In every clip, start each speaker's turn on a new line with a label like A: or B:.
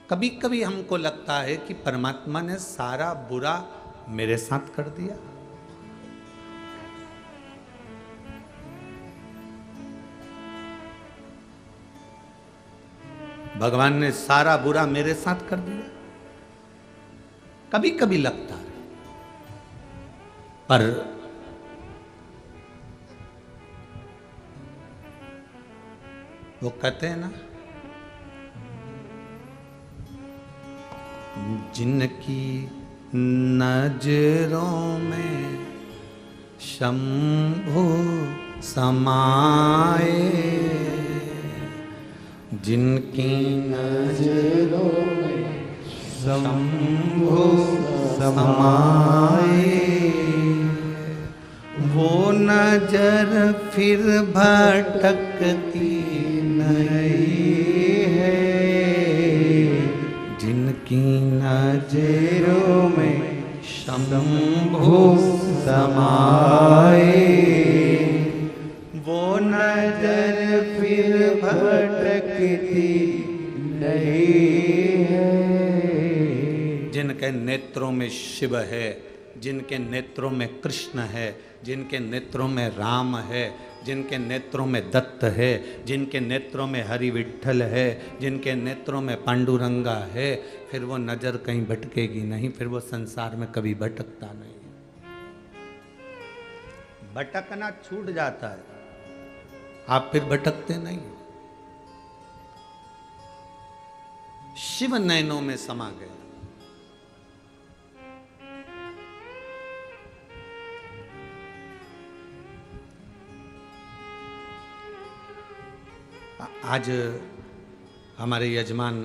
A: कभी कभी हमको लगता है कि परमात्मा ने सारा बुरा मेरे साथ कर दिया। भगवान ने सारा बुरा मेरे साथ कर दिया, कभी कभी लगता है। पर वो कहते हैं ना, जिनकी नजरों में शंभु समाए, जिनकी नजरों में शंभु समाए, वो नजर फिर भटकती नहीं है। जिनकी नजरों में शंभु समाए, वो नजर फिर भटकती नहीं है। जिनके नेत्रों में शिव है, जिनके नेत्रों में कृष्ण है, जिनके नेत्रों में राम है, जिनके नेत्रों में दत्त है, जिनके नेत्रों में हरि विठ्ठल है, जिनके नेत्रों में पांडुरंगा है, फिर वो नजर कहीं भटकेगी नहीं, फिर वो संसार में कभी भटकता नहीं। भटकना छूट जाता है, आप फिर भटकते नहीं। शिव नयनों में समा गए। आज हमारे यजमान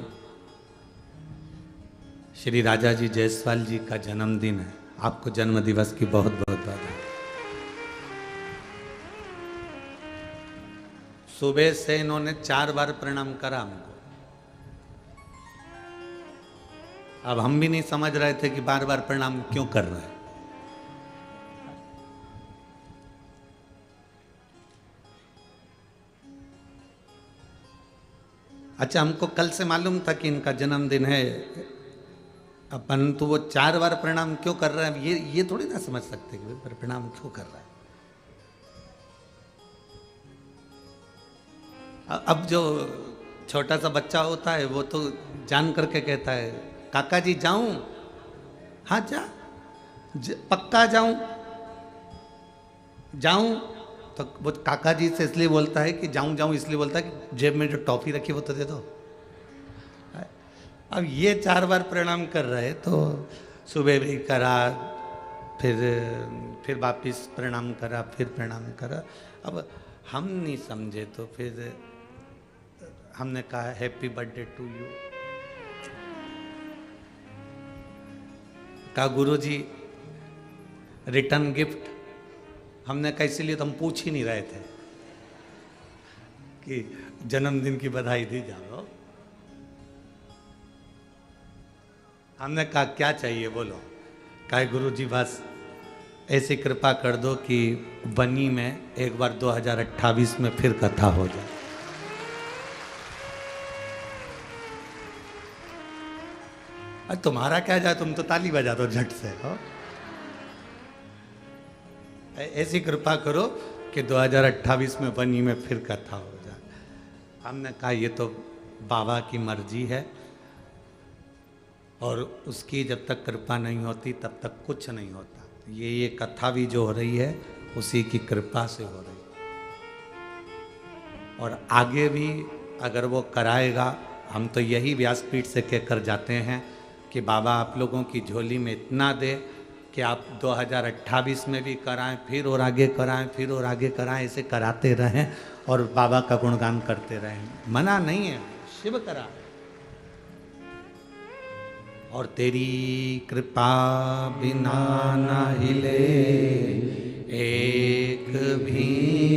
A: श्री राजा जी जायसवाल जी का जन्मदिन है। आपको जन्म दिवस की बहुत बहुत बधाई। सुबह से इन्होंने 4 बार प्रणाम करा हमको। अब हम भी नहीं समझ रहे थे कि बार बार प्रणाम क्यों कर रहे हैं। अच्छा, हमको कल से मालूम था कि इनका जन्मदिन है, परंतु वो 4 बार प्रणाम क्यों कर रहे हैं ये थोड़ी ना समझ सकते कि भाई प्रणाम क्यों कर रहा है। अब जो छोटा सा बच्चा होता है वो तो जान करके कहता है, काका जी जाऊं? हाँ जा, पक्का जाऊं? जाऊं? तो वो काका जी से इसलिए बोलता है कि जाऊं जाऊं, इसलिए बोलता है कि जेब में जो टॉफी रखी वो तो दे दो। अब ये 4 बार प्रणाम कर रहे, तो सुबह भी करा, फिर वापिस प्रणाम करा, फिर प्रणाम करा। अब हम नहीं समझे तो फिर हमने कहा हैप्पी बर्थडे टू यू। कहा गुरुजी रिटर्न गिफ्ट। हमने कहा इसीलिए तो हम पूछ ही नहीं रहे थे कि जन्मदिन की बधाई दी जाओ। हमने कहा क्या चाहिए बोलो। कहा गुरुजी बस ऐसी कृपा कर दो कि बनी में एक बार 2028 में फिर कथा हो जाए। अरे तुम्हारा क्या जाए, तुम तो ताली बजा दो झट से। हो ऐसी कृपा करो कि 2028 में बनी में फिर कथा हो जाए। हमने कहा ये तो बाबा की मर्जी है, और उसकी जब तक कृपा नहीं होती तब तक कुछ नहीं होता। ये कथा भी जो हो रही है उसी की कृपा से हो रही है, और आगे भी अगर वो कराएगा, हम तो यही व्यासपीठ से कहकर जाते हैं कि बाबा आप लोगों की झोली में इतना दे कि आप 2028 में भी कराएं, फिर और आगे कराएं, फिर और आगे कराएं, ऐसे कराते रहें और बाबा का गुणगान करते रहें। मना नहीं है, शिव करा। और तेरी कृपा बिना न हिले एक भी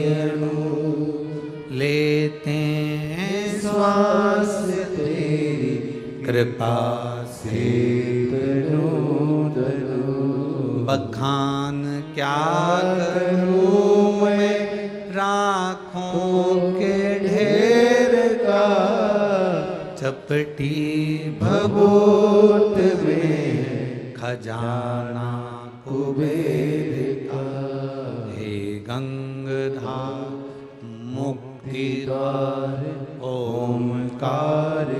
A: अणु, लेते हैं श्वास तेरी कृपा से बखान क्या करूं मैं राखों के ढेर का, जब कपटी
B: भभूत में
A: खजाना
B: कुबेर का।
A: हे गंगाधार मुक्ति
B: द्वार ओमकार